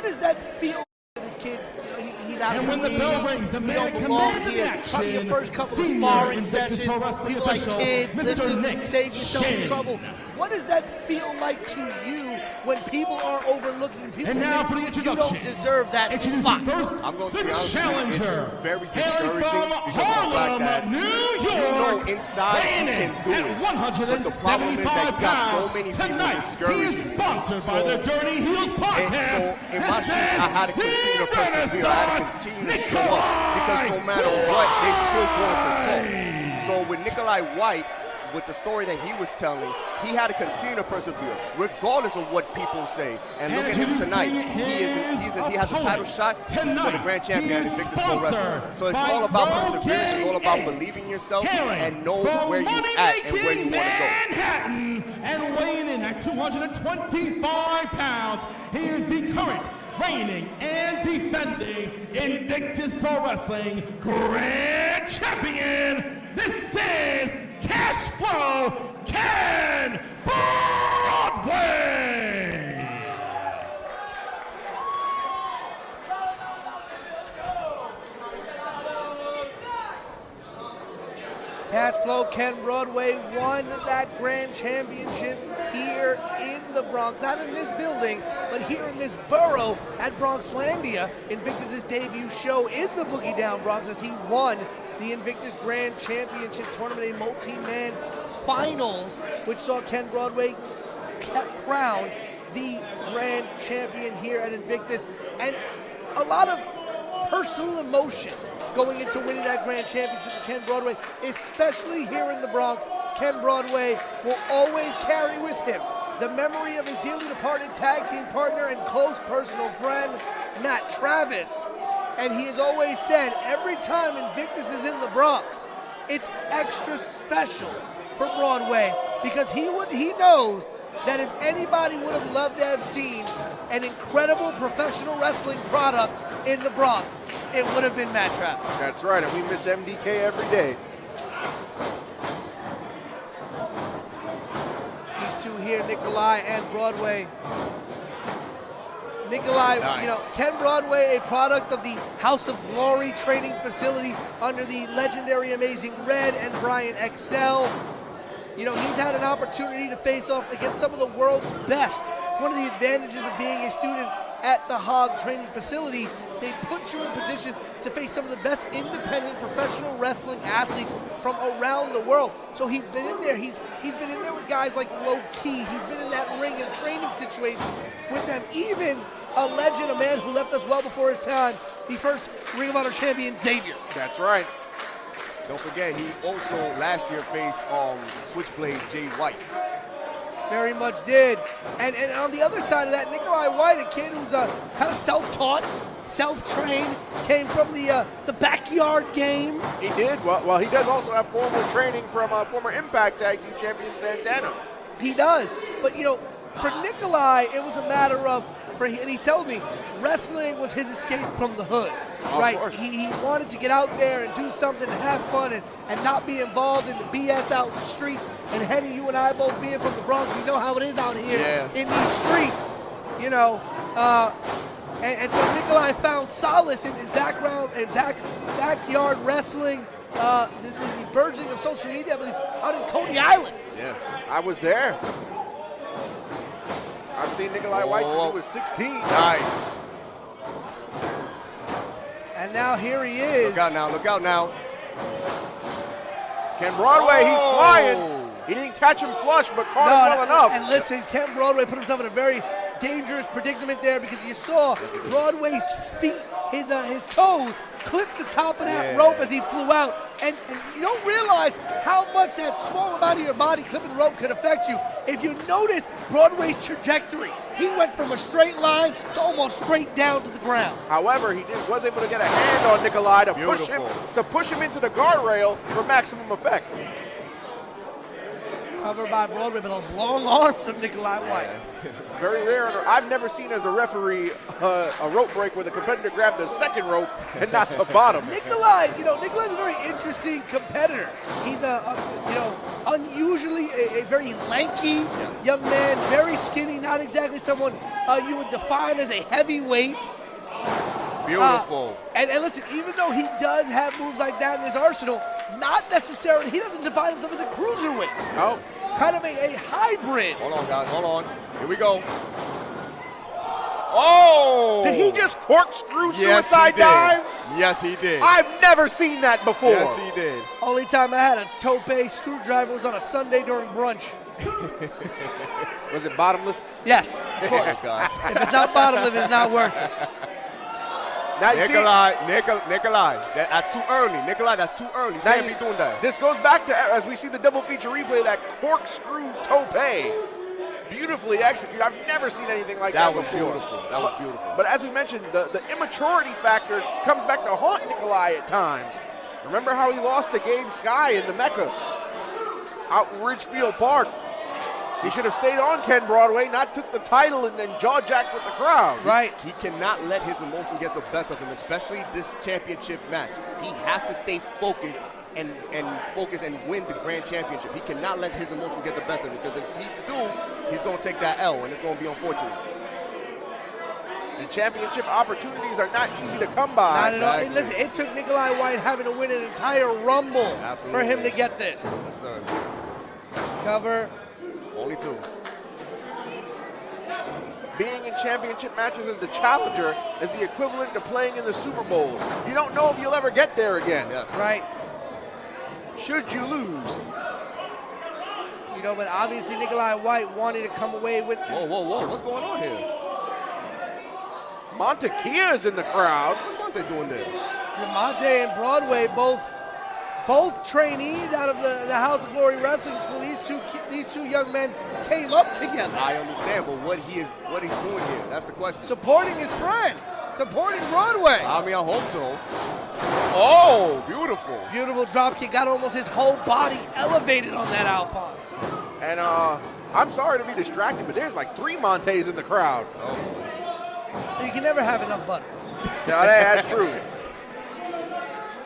does that feel? This kid, he's out and of when his the bell league. rings, the He man don't belong commanding here. action, Probably your first couple of senior sparring Invictus sessions. Pro Wrestling People like, official, kid, Mr. listen, Nick save yourself Shane. trouble. What does that feel like to you when people are overlooking people And now think for the you introduction. don't deserve that Introducing spot? first, I'm going to the be honest with you, challenger, it's very hailing discouraging from because of the fact that Harlem, New York, you know inside you weighing can do at it. But the 175 problem is that you got so pounds. many people Tonight, he discouraging is you. sponsored by the Dirty Heels podcast. And so in my shoes, I had to continue to persevere. I had to continue to show up because no matter what, they still going to talk. So with Nicholi White, with the story that he was telling, he had to continue to persevere, regardless of what people say. And look at him tonight. He has a title shot for the Grand Champion in Invictus Pro Wrestling. So it's all about perseverance. It's all about believing in yourself and know where you're at and where you want to go. Manhattan, and weighing in at 225 pounds, he is the current reigning and defending Invictus Pro Wrestling Grand Champion. This is Cash Flow Ken Broadway. Cash Flow Ken Broadway won that grand championship here in the Bronx, not in this building, but here in this borough at Bronxlandia. Invictus' debut show in the Boogie Down Bronx as he won the Invictus Grand Championship Tournament, a multi-man finals, which saw Ken Broadway crowned the grand champion here at Invictus. And a lot of personal emotion going into winning that grand championship for Ken Broadway, especially here in the Bronx. Ken Broadway will always carry with him the memory of his dearly departed tag team partner and close personal friend, Matt Travis. And he has always said, every time Invictus is in the Bronx, it's extra special for Broadway because he knows that if anybody would have loved to have seen an incredible professional wrestling product in the Bronx, it would have been Matt Travis. That's right, and we miss MDK every day. These two here, Nicholi and Broadway. Nicholi, nice. Ken Broadway, a product of the House of Glory training facility under the legendary Amazing Red and Brian Excel. He's had an opportunity to face off against some of the world's best. It's one of the advantages of being a student at the Hog training facility. They put you in positions to face some of the best independent professional wrestling athletes from around the world. So he's been in there. He's been in there with guys like Low Key. He's been in that ring and training situation with them. Even a legend, a man who left us well before his time, the first Ring of Honor champion, Xavier. That's right. Don't forget, he also last year faced Switchblade Jay White. Very much did. And on the other side of that, Nicholi White, a kid who's kind of self-taught, self-trained, came from the backyard game. He did. Well, he does also have formal training from former Impact Tag Team Champion Santana. He does. But, for Nicholi, it was a matter of, and he told me, wrestling was his escape from the hood, right? He wanted to get out there and do something and have fun and not be involved in the BS out in the streets. And Henny, you and I both being from the Bronx, we know how it is out here in these streets, And so Nicholi found solace in backyard wrestling, the burgeoning of social media, I believe, out in Coney Island. Yeah, I was there. I've seen Nicholi White since he was 16. Nice. And now here he is. Look out now. Ken Broadway, he's flying. He didn't catch him flush, but caught him well enough. And listen, Ken Broadway put himself in a very dangerous predicament there because you saw Broadway's feet, his toes, clip the top of that rope as he flew out. And you don't realize how much that small amount of your body clipping the rope could affect you. If you notice Broadway's trajectory, he went from a straight line to almost straight down to the ground. However, he was able to get a hand on Nicholi to push him into the guardrail for maximum effect. Covered by Broadway, but those long arms of Nicholi White. Very rare. I've never seen as a referee a rope break where the competitor grabbed the second rope and not the bottom. Nicholi's a very interesting competitor. He's unusually a very lanky young man, very skinny, not exactly someone you would define as a heavyweight. Beautiful. And listen, even though he does have moves like that in his arsenal, not necessarily, he doesn't define himself as a cruiserweight. No. Kind of a hybrid. Hold on, guys. Hold on. Here we go. Oh! Did he just corkscrew Yes, suicide he did. dive? Yes, he did. I've never seen that before. Yes, he did. Only time I had a tope screwdriver was on a Sunday during brunch. Was it bottomless? Yes, of course. Oh, gosh. If it's not bottomless, it's not worth it. Now you see, Nikolai, that's too early. Nikolai, that's too early. You Now can't be doing that. This goes back to, as we see the double feature replay, that corkscrew tope. Beautifully executed. I've never seen anything like that was before. beautiful. That was beautiful. But as we mentioned, the immaturity factor comes back to haunt Nikolai at times. Remember how he lost to Gabe Sky in the Mecca out in Ridgefield Park? He should have stayed on Ken Broadway, not took the title and then jaw-jacked with the crowd. Right. He cannot let his emotion get the best of him, especially this championship match. He has to stay focused and win the grand championship. He cannot let his emotion get the best of him, because if he do, he's going to take that L, and it's going to be unfortunate. And championship opportunities are not easy to come by. Not at all. Hey, listen, it took Nikolai White having to win an entire Rumble for him to get this. Yes, sir. Cover. Only two. Being in championship matches as the challenger is the equivalent to playing in the Super Bowl. You don't know if you'll ever get there again. Yes. Right. Should you lose. You know, but obviously Nikolai White wanted to come away with. Whoa. What's going on here? Montekia is in the crowd. What's Monte doing there? Monte and Broadway, both trainees out of the House of Glory Wrestling School. These two young men came up together. I understand, but what he's doing here, that's the question. Supporting his friend, supporting Broadway. I mean, I hope so. Oh, beautiful. Beautiful drop kick, got almost his whole body elevated on that Alphonse. And I'm sorry to be distracted, but there's like 3 Montes in the crowd. You can never have enough butter. No, that's true.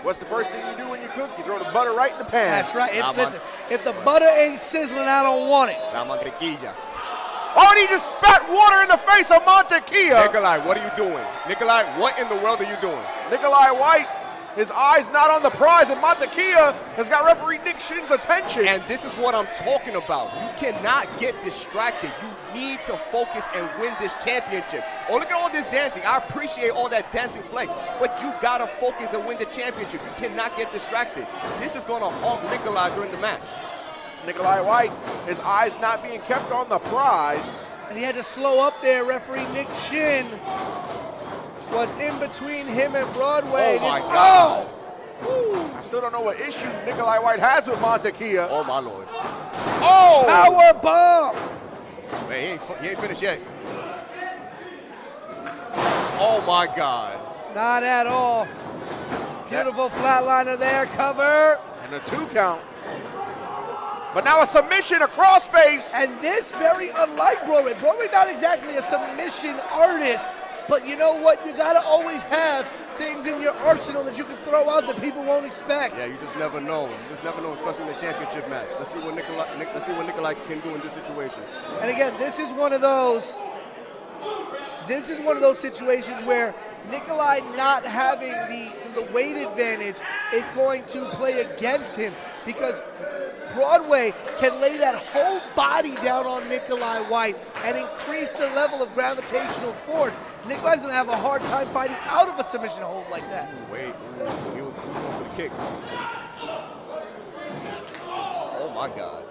What's the first thing you do when you cook? You throw the butter right in the pan. That's right. If the butter ain't sizzling, I don't want it. La mantequilla. Oh, and he just spat water in the face of Montekia. Nikolai, what are you doing? Nikolai, what in the world are you doing? Nikolai White, his eyes not on the prize, and Montekia has got referee Nick Shin's attention. And this is what I'm talking about. You cannot get distracted. You need to focus and win this championship. Oh, look at all this dancing. I appreciate all that dancing flex, but you gotta focus and win the championship. You cannot get distracted. This is gonna haunt Nikolai during the match. Nikolai White, his eyes not being kept on the prize. And he had to slow up there. Referee Nick Shin was in between him and Broadway. Oh, my God. Woo. I still don't know what issue Nikolai White has with Montekia. Oh, my Lord. Oh! Power bomb! Man, he ain't finished yet. Oh, my God. Not at all. Beautiful flatliner there, cover. And a 2 count. But now a submission, a crossface. And this very unlike Broadway. Broadway not exactly a submission artist, but you know what? You gotta always have things in your arsenal that you can throw out that people won't expect. Yeah, you just never know. You just never know, especially in the championship match. Let's see what Nikolai can do in this situation. And again, this is one of those situations where Nikolai not having the weight advantage is going to play against him, because Broadway can lay that whole body down on Nikolai White and increase the level of gravitational force. Nikolai's going to have a hard time fighting out of a submission hold like that. Wait, he was going for the kick. Oh, my God.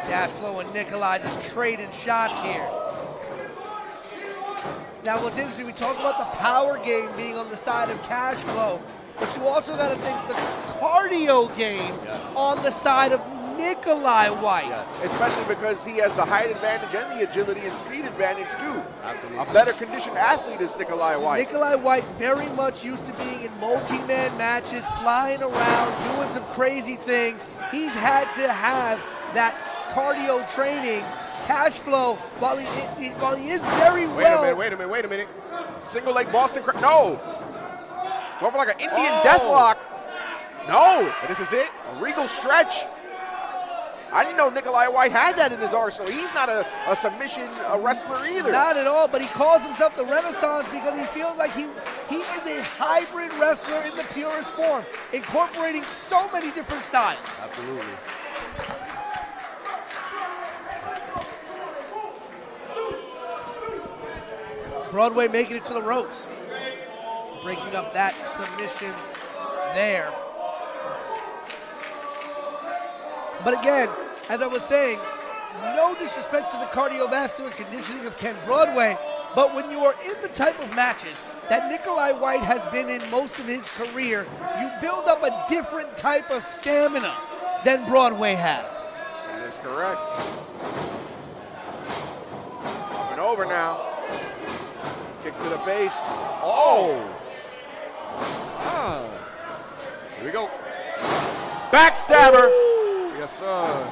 Cashflow and Nikolai just trading shots here. Now, what's interesting, we talk about the power game being on the side of Cashflow, but you also got to think the cardio game on the side of Nikolai White. Yes. Especially because he has the height advantage and the agility and speed advantage too. Absolutely. A better conditioned athlete is Nikolai White. Nikolai White very much used to being in multi-man matches, flying around, doing some crazy things. He's had to have that cardio training. Cashflow, while he is very well. Wait a minute. Single leg Boston, no. Going for like an Indian death lock. No. And this is it? A regal stretch. I didn't know Nikolai White had that in his arsenal. He's not a submission wrestler either. Not at all, but he calls himself the Renaissance because he feels like he is a hybrid wrestler in the purest form, incorporating so many different styles. Absolutely. Broadway making it to the ropes, breaking up that submission there. But again, as I was saying, no disrespect to the cardiovascular conditioning of Ken Broadway, but when you are in the type of matches that Nikolai White has been in most of his career, you build up a different type of stamina than Broadway has. That is correct. Up and over now. Kick to the face. Oh! Ah. Here we go. Backstabber. Ooh. Yes, sir.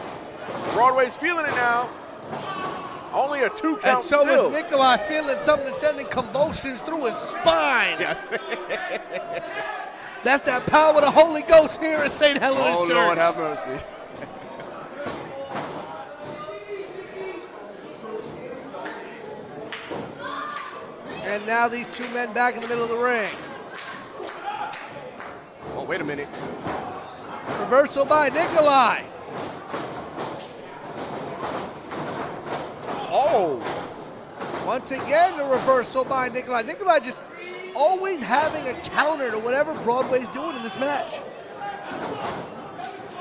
Broadway's feeling it now. Only a 2 count And so still. is Nikolai feeling something that's sending convulsions through his spine. Yes. That's that power of the Holy Ghost here at St. Helena's Oh, Church. Lord, have mercy. And now these two men back in the middle of the ring. Oh, wait a minute. Reversal by Nikolai. Oh! Once again, the reversal by Nikolai. Nikolai just always having a counter to whatever Broadway's doing in this match.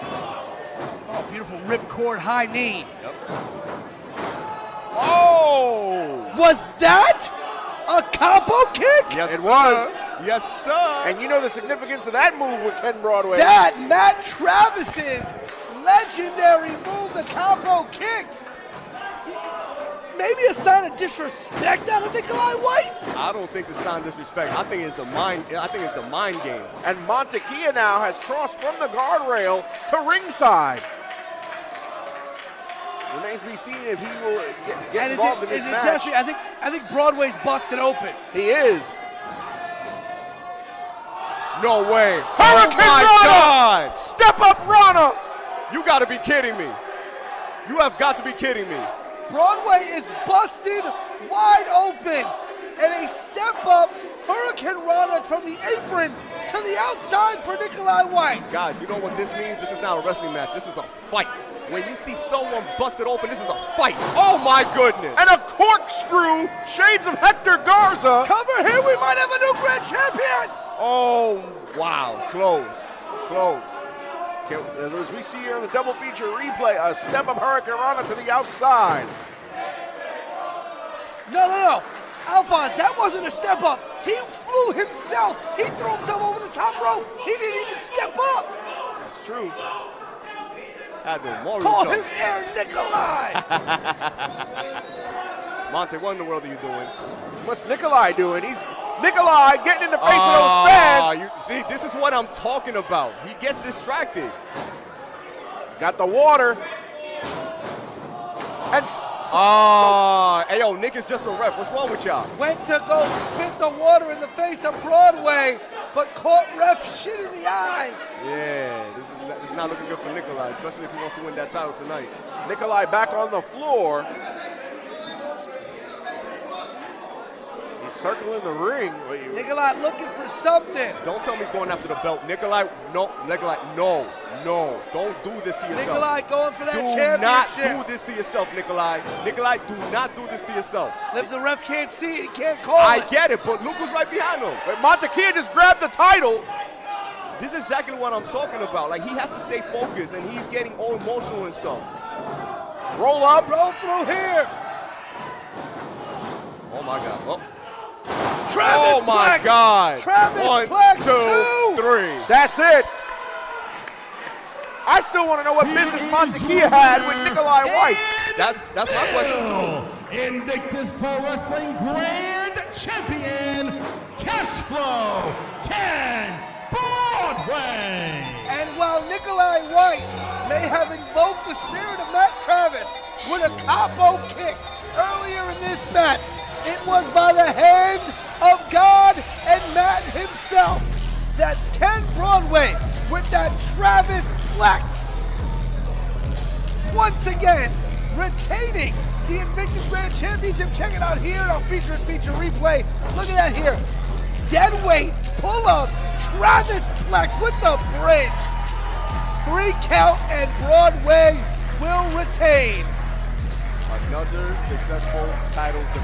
Oh, beautiful ripcord high knee. Yep. Oh! Was that a capo kick? Yes, It sir. was. Yes, sir. And you know the significance of that move with Ken Broadway. That Matt Travis's legendary move, the capo kick. Maybe a sign of disrespect out of Nikolai White. I don't think it's a sign of disrespect. I think it's the mind. I think it's the mind game. And Montekia now has crossed from the guardrail to ringside. Remains to be seen if he will get And involved in is this it match. Jesse? I think Broadway's busted open. He is. No way. Hurricane Oh my Rana! God! Step up, Rana! You got to be kidding me. You have got to be kidding me. Broadway is busted wide open. And a step up Hurricane Rana from the apron to the outside for Nikolai White. Guys, you know what this means? This is not a wrestling match. This is a fight. When you see someone busted open, this is a fight. Oh my goodness. And a corkscrew, shades of Hector Garza. Cover here, we might have a new grand champion. Oh, wow. Close. Close. Okay, as we see here in the double feature replay, a step up Hurricane Rana to the outside. No. Alphonse, that wasn't a step up. He flew himself. He threw himself over the top rope. He didn't even step up. That's true. Had the Mario Call him jump. Air Nikolai. Monte, what in the world are you doing? What's Nikolai doing? He's Nikolai getting in the face of those fans. You see, this is what I'm talking about. He gets distracted. Got the water. And Hey, yo, Nick is just a ref. What's wrong with y'all? Went to go spit the water in the face of Broadway, but caught ref shit in the eyes. Yeah, this is not looking good for Nikolai, especially if he wants to win that title tonight. Nikolai back on the floor. He's circling the ring. Nikolai looking for something. Don't tell me he's going after the belt. Nikolai, no. Don't do this to yourself. Nikolai going for that Do championship. not do this to yourself, Nikolai. Nikolai, do not do this to yourself. If the ref can't see it, he can't call I it. get it, but Luke was right behind him. But Montekia just grabbed the title. This is exactly what I'm talking about. Like, he has to stay focused, and he's getting all emotional and stuff. Roll up. Roll through here. Oh, my God. Oh. Travis Oh, my Plex. God. Travis 1, Plex, 2, 3. That's it. I still want to know what business Montekia had with Nikolai White. That's my question, too. Invictus Pro Wrestling Grand Champion, Cashflow Ken Broadway. And while Nikolai White may have invoked the spirit of Matt Travis with a capo kick earlier in this match, it was by the hand of God and Matt himself that Ken Broadway with that Travis Flex. Once again, retaining the Invictus Grand Championship. Check it out here. I'll feature replay. Look at that here. Dead weight, pull up, Travis Flex with the bridge. 3 count and Broadway will retain. Another successful title defense.